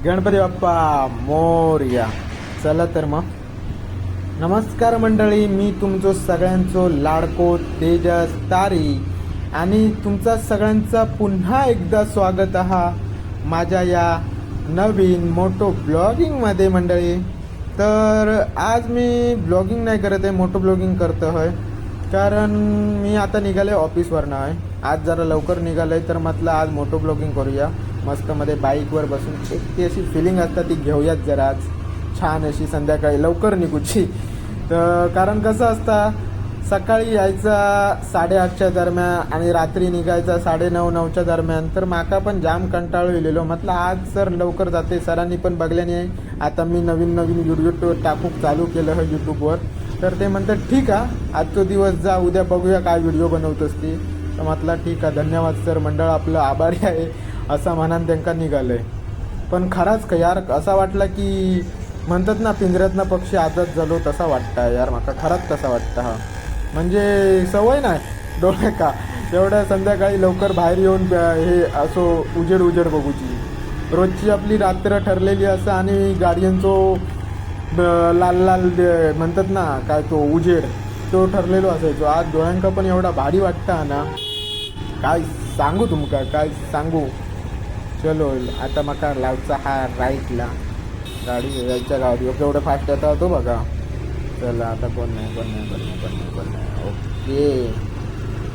गणपती बाप्पा मोरया. चला तर मग नमस्कार मंडळी, मी तुमचं सगळ्यांचो लाडको तेजस तारी आणि तुमचा सगळ्यांचा पुन्हा एकदा स्वागत आहे माझ्या या नवीन मोटो ब्लॉगिंगमध्ये. मंडळी, तर आज मी ब्लॉगिंग नाही करत आहे, मोटो ब्लॉगिंग करतो आहे. कारण मी आता निघाले ऑफिसवरनं आहे. आज जरा लवकर निघालं आहे, तर म्हटलं आज मोटो ब्लॉगिंग करूया. मस्तमध्ये बाईकवर बसून एक ती अशी फिलिंग असतात ती घेऊयात जरा आज छान अशी संध्याकाळी लवकर निघूची. तर कारण कसं असतं, सकाळी यायचा 8:30च्या दरम्यान आणि रात्री निघायचा 9:30-9च्या दरम्यान. तर माका पण जाम कंटाळू येलेलो. म्हटलं आज सर लवकर जाते. सरांनी पण बघल्याने आता मी नवीन व्हिडिओ टाकूक चालू केलं आहे यूट्यूबवर. तर ते म्हणतात ठीक आहे, आजचा दिवस जा, उद्या बघूया काय व्हिडिओ बनवतोस ती. तर म्हटलं ठीक आहे, धन्यवाद सर, मंडळ आपलं आभारी आहे असं म्हणान त्यांना निघालं आहे. पण खराच का यार, असा वाटला की म्हणतात ना पिंजऱ्यातनं पक्षी आजाद झालो तसा वाटतं यार. माका खराच तसा वाटतं. हा म्हणजे सवय नाही डोळे का एवढ्या संध्याकाळी लवकर बाहेर येऊन हे असो उजेड बघूची. रोजची आपली रात्र ठरलेली असं आणि गाड्यांचो लाल म्हणतात ना काय तो उजेड तो ठरलेलो असायचो. आज डोळ्यांका पण एवढा भारी वाटतं ना, काय सांगू तुमका, काय सांगू. चलो आता मका लावचा हा राईटला गाडी यायच्या गावात एवढं फास्ट येता तो बघा. चला आता कोण नाही. ओके,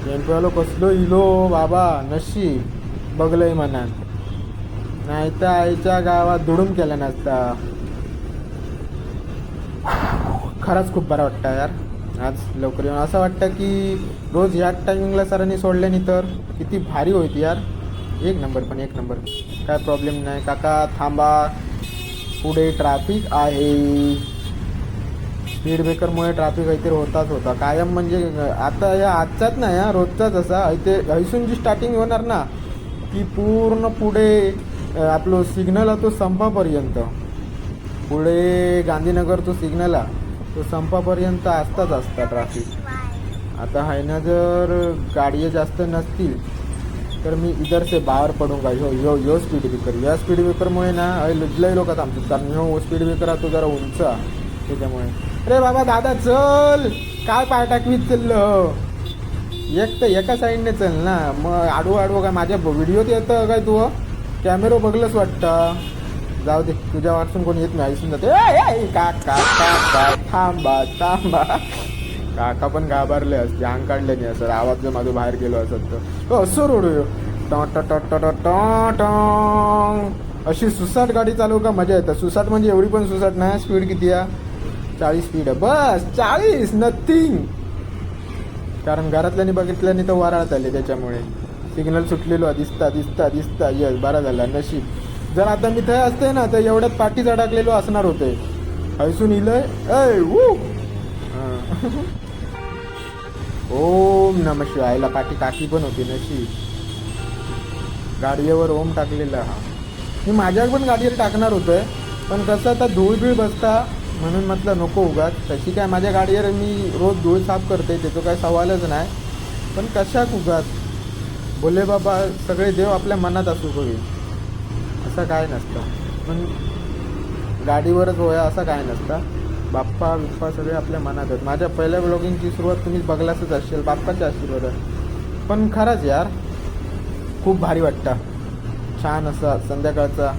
टेम्पोवालो कसलो इलो बाबा, नशीब बघलंय म्हणान, नाही तर आईच्या गावात धुडून केला नसता. खरंच खूप बरं वाटतं यार आज लवकर येऊन. असं वाटतं की रोज ह्याच टायमिंगला सरांनी सोडल्याने तर किती भारी होती यार. एक नंबर, पण एक नंबर, काय प्रॉब्लेम नाही. काका थांबा, पुढे ट्रॅफिक आहे. स्पीड ब्रेकरमुळे ट्रॅफिक काहीतरी होता कायम. म्हणजे आता या आजचाच नाही या रोजचाच असा इथे हैसून जी स्टार्टिंग होणार ना की पूर्ण पुढे आपलं सिग्नल तो संपापर्यंत, पुढे गांधीनगर तो सिग्नल तो संपापर्यंत असता ट्रॅफिक. आता आहे ना, जर गाडी जास्त नसतील तर मी इधर से बाहेर पडूंगा. यो स्पीड ब्रेकर, या स्पीड ब्रेकरमुळे ना लुजलंय लोक आमचं. कारण ह्यो स्पीड ब्रेकर तो जरा उंच त्याच्यामुळे. अरे बाबा दादा चल, काय पाय टाकवीत चाललं. एक तर एका साईडने चल ना, मग आडवं काय माझ्या व्हिडिओत येतं काय तू कॅमेरा बघलंच वाटतं. जाऊ दे, तुझ्या वाटून कोणी येत नाही, ऐसून जाते. काका थांबा. काका पण घाबरले असते, अंग काढले नाही असं, आवाज जर माझं बाहेर गेलो असत तर असं रोड अशी सुसाट गाडी चालू का मजा येतं. सुसाट म्हणजे एवढी पण सुसाट नाही. स्पीड किती आहे? 40 स्पीड आहे बस. 40 नथिंग. कारण घरातल्यानी बघितल्याने तर वराळत आले, त्याच्यामुळे सिग्नल सुटलेलो दिसता. यस, बरा झाला नशीब. जर आता मी ते असते ना तर एवढ्यात पाठीच अडकलेलो असणार होते. हैसून इलय ओम नम शिवायला पाठी काकी पण होती नशीब. गाडीवर ओम टाकलेला. हा मी माझ्या पण गाडीवर टाकणार होतोय, पण कसं आता धूळ बसता म्हणून म्हटलं नको उगाच. तशी काय माझ्या गाडीवर मी रोज धूळ साफ करते, त्याचं काय सवालच नाही. पण कशाक उगाच, बोले बाबा सगळे देव आपल्या मनात असू होईल असं काय नसतं. पण गाडीवरच होया असं काय नसतं. बाप्पा सगळे आपल्या मनात आहेत. माझ्या पहिल्या ब्लॉगिंगची सुरुवात तुम्ही बघलाच असेल, बाप्पाच्या आशीर्वाद. पण खरंच यार खूप भारी वाटतं. छान असा संध्याकाळचा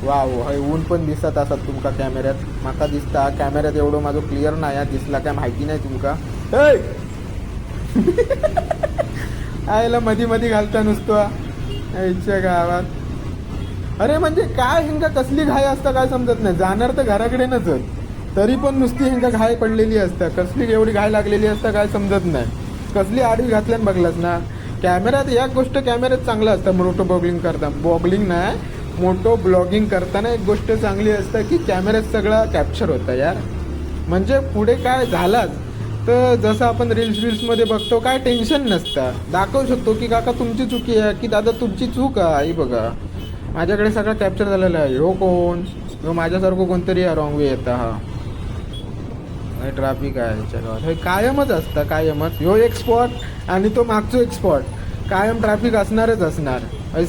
वाव. हे ऊन पण दिसत असत तुमका कॅमेऱ्यात, माका दिसता कॅमेऱ्यात एवढं माझं क्लिअर नाही दिसला काय माहिती नाही तुमका. आयला मध्ये घालता नुसतो आईच्या गावात. अरे म्हणजे काय हिंगा कसली घाय असता काय समजत नाही. जाणार तर घराकडे नच, तरी पण नुसती हिंगा घाय पडलेली असता. कसली एवढी घाय लागलेली असता काय समजत नाही. कसली आडवी घातल्यानं बघलास ना. कॅमेऱ्यात एक गोष्ट कॅमेऱ्यात चांगलं असतं मोटो ब्लॉगिंग करताना एक गोष्ट चांगली असतं की कॅमेऱ्यात सगळं कॅप्चर होतं यार. म्हणजे पुढे काय झालाच तर जसं आपण रील्समध्ये बघतो काय टेन्शन नसतं. दाखवू शकतो की काका तुमची चुकी आहे, की दादा तुमची चूक आहे. बघा माझ्याकडे सगळं कॅप्चर झालेलं आहे. हो कोण हो माझ्यासारखं कोणतरी रॉंग वे येतं. हा ट्रॅफिक आहे ह्याच्या गावात. हे कायमच असतं, कायमच. ह्यो एक स्पॉट आणि तो मागचो एक स्पॉट, कायम ट्रॅफिक असणारच असणार.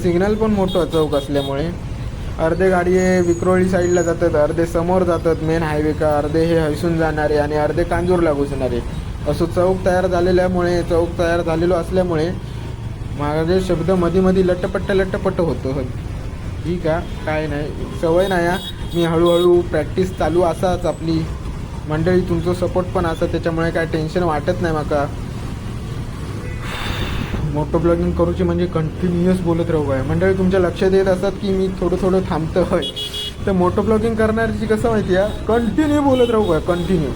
सिग्नल पण मोठं चौक असल्यामुळे अर्धे गाडी हे विक्रोळी साईडला जातात, अर्धे समोर जातात मेन हायवे का, अर्धे हे हैसून जाणारे आणि अर्धे कांजूरला घुसणारे. असं चौक तयार झालेलो असल्यामुळे माझे शब्द मध्ये लट्टपट्ट होतं. ठीक आहे, काय नाही, सवय नाही. मी हळूहळू प्रॅक्टिस चालू असाच आपली मंडळी. तुमचं सपोर्ट पण असं, त्याच्यामुळे काय टेन्शन वाटत नाही माका. मोटो ब्लॉगिंग करूची म्हणजे कंटिन्युअस बोलत राहू काय मंडळी. तुमच्या लक्षात येत असतात की मी थोडं थांबतो होय. तर मोटो ब्लॉगिंग करण्याची कसं माहिती आहे, कंटिन्यू बोलत राहू काय, कंटिन्यू.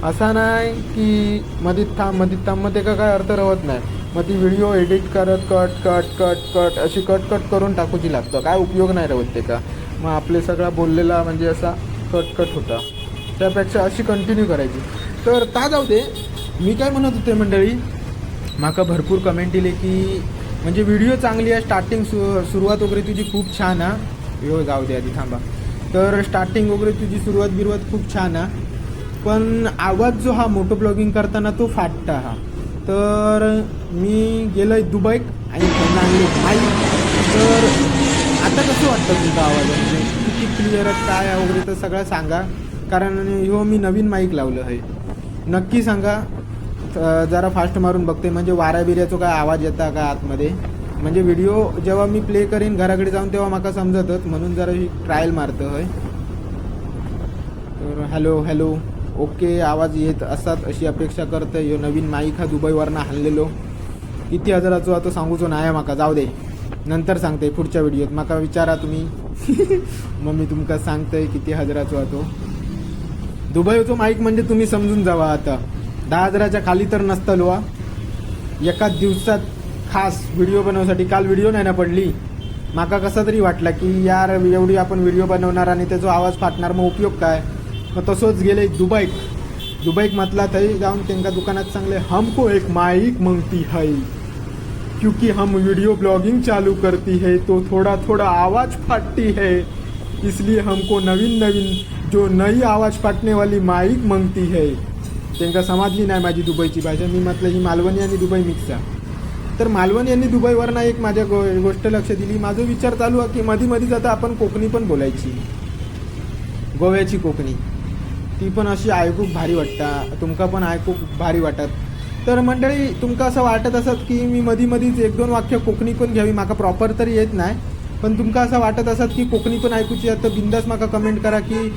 असा नाही की मध्ये थांब मग ते काय अर्थ राहत नाही. मग ती व्हिडिओ एडिट करत कट अशी कट करून टाकूची लागतं, काय उपयोग नाही राहत ते का. मग आपले सगळा बोललेला म्हणजे असा कट होता, त्यापेक्षा अशी कंटिन्यू करायची. तर ता जाऊ दे, मी काय म्हणत होते मंडळी, माका भरपूर कमेंट दिले की म्हणजे व्हिडिओ चांगली आहे, स्टार्टिंग सुरुवात वगैरे तुझी खूप छान आहे. यो जाऊ दे आधी थांबा. तर स्टार्टिंग वगैरे तुझी सुरुवात खूप छान आहे, पण आवाज जो हा मोटो ब्लॉगिंग करताना तो फाटता हा. तर मी गेलो आहे दुबईत आणि त्यांना आणले माईक. तर आता कसं वाटतं तुमचा आवाज, म्हणजे किती क्लिअर काय वगैरे तर सगळं सांगा, कारण ह्यो मी नवीन माईक लावलं आहे. नक्की सांगा. जरा फास्ट मारून बघते म्हणजे वाऱ्या बिऱ्याचा काय आवाज येता का आतमध्ये, म्हणजे व्हिडिओ जेव्हा मी प्ले करीन घराकडे जाऊन तेव्हा माका समजतच, म्हणून जरा ही ट्रायल मारतो होय. तर हॅलो ओके, आवाज येत असतात अशी अपेक्षा करते. ह्यो नवीन माईक हा दुबईवरनं आणलेलो. किती हजाराचो आता सांगूचो नाही माका, जाऊ दे नंतर सांगते पुढच्या व्हिडिओत. माका विचारा तुम्ही मग मी तुमका सांगतोय किती हजाराचो होतो दुबईचो माईक. म्हणजे तुम्ही समजून जावा, आता 10,000च्या खाली तर नसतलो वा. एकाच दिवसात खास व्हिडिओ बनवण्यासाठी, काल व्हिडिओ नाही ना पडली, माका कसा तरी वाटला की यार एवढी आपण व्हिडिओ बनवणार आणि त्याचा आवाज फाटणार, मग उपयोग काय. मग तसंच गेले दुबईक म्हटला थंय जाऊन त्यांना दुकानात सांगले हमको एक माईक मांगती है क्योंकि हम वीडियो ब्लॉगिंग चालू करती है तो थोड़ा आवाज फाटती है, इसलिए हमको नवीन जो नई आवाज फाटने वाली माईक मांगती है. त्यांना समजली नाही माझी दुबईची भाषा. मी म्हटलं ही मालवणी आणि दुबई मिक्स आहे. तर मालवणी आणि दुबईवरनं एक माझ्या गोष्ट लक्ष दिली. माझा विचार चालू आहे की मध्ये जाता आपण कोकणी पण बोलायची, गोव्याची कोकणी, ती पण अशी ऐकूक भारी वाटतं, तुमका पण ऐकूक भारी वाटत. तर मंडळी तुमका असं वाटत असत की मी मधीच 1-2 वाक्य कोकणी पण घ्यावी, माका प्रॉपर तरी येत नाही, पण तुमका असं वाटत असत की कोकणी पण ऐकूची आहे, तर बिंदास माका कमेंट करा की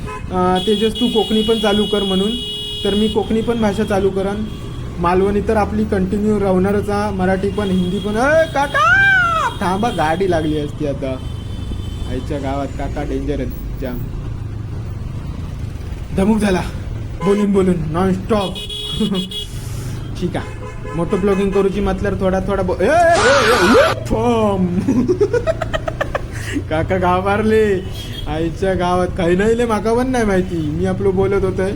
तेजस तू कोकणी पण चालू कर म्हणून. तर मी कोकणी पण भाषा चालू करन. मालवणी तर आपली कंटिन्यू राहणारच, मराठी पण हिंदी पण. काका थांबा, गाडी लागली असती आता आईच्या गावात. काका डेंजर आहेत जाम, धमूक झाला बोलून नॉनस्टॉप. ठीक आहे, मोटो ब्लॉगिंग करूची म्हटल्यावर थोडा काका घाबरले आईच्या गावात. काही नाही ले, माका पण नाही माहिती, मी आपलं बोलत होतोय.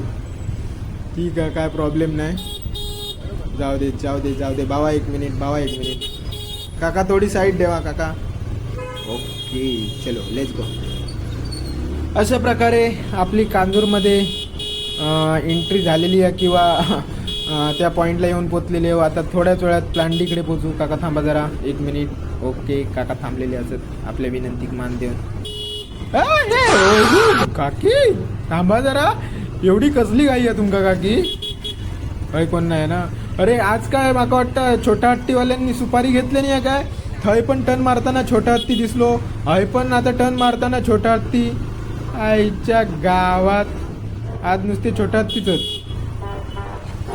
ठीक आहे, काय प्रॉब्लेम नाही, जाऊ दे बाबा. एक मिनिट काका, थोडी साईड द्यावा काका. ओके चलो लेट्स गो. अशा प्रकारे आपली कांजूरमध्ये एंट्री झालेली आहे, किंवा त्या पॉईंटला येऊन पोचलेली आहे. आता थोड्याच वेळात प्लांडीकडे पोचू. काका थांबा जरा 1 मिनिट. ओके, काका थांबलेले असत आपल्या विनंतीक मान देऊन. काकी थांबा जरा, एवढी कसली घाई आहे तुमका काकी? काही कोण नाही ना? अरे आज काय माका वाटतं छोट्या हत्तीवाल्यांनी सुपारी घेतली नाही काय? थंय पण टर्न मारताना छोटा हत्ती दिसलो, हय पण आता टर्न मारताना छोटा हत्ती. आईच्या गावात आज नुसते छोटा हत्तीच.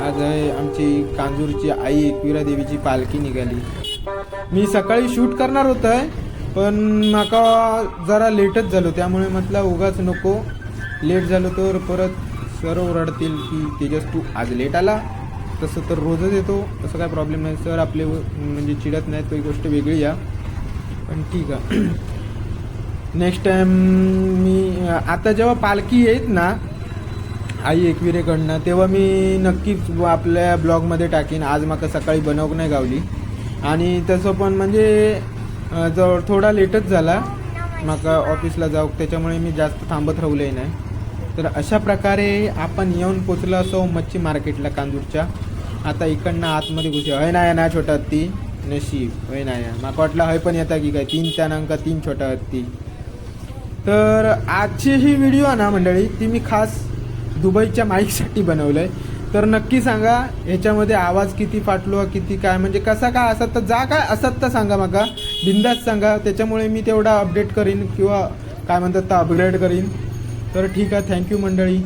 आज आहे आमची कांजूरची आई एकविरा देवीची पालखी निघाली. मी सकाळी शूट करणार होतं, पण माका जरा लेटच झालो, त्यामुळे म्हटलं उगाच नको. लेट झालो तर परत सर ओरडतील की तेजस तू आज लेट आला. तसं तर रोजच येतो, तसं काय प्रॉब्लेम नाही. सर आपले म्हणजे चिडत नाही, तो ही गोष्ट वेगळी आहे. पण ठीक आहे, नेक्स्ट टाईम मी आता जेव्हा पालखी येत ना आई एकविरेकडनं, तेव्हा मी नक्कीच आपल्या ब्लॉगमध्ये टाकीन. आज माका सकाळी बनवूक नाही गावली, आणि तसं पण म्हणजे जवळ थोडा लेटच झाला माका ऑफिसला जाऊ, त्याच्यामुळे मी जास्त थांबत राहिलोही नाही. तर अशा प्रकारे आपण येऊन पोचलो असो मच्छी मार्केटला कांजूरच्या. आता इकडनं आतमध्ये घुसे. हय नाही ना छोटा हत्ती, नशीब हय नाही. माका वाटलं हय पण येता की काय, 3 छोटा हत्ती. तर आजची ही व्हिडिओ आहे ना मंडळी, ती मी खास दुबईच्या माईकसाठी बनवलं आहे. तर नक्की सांगा ह्याच्यामध्ये आवाज किती फाटलो, किती काय, म्हणजे कसा काय असत तर जा काय असत तर सांगा, माका बिंदास सांगा. त्याच्यामुळे मी तेवढा अपडेट करीन किंवा काय म्हणतात तर अपग्रेड करीन. तर ठीक आहे, थँक्यू मंडळी.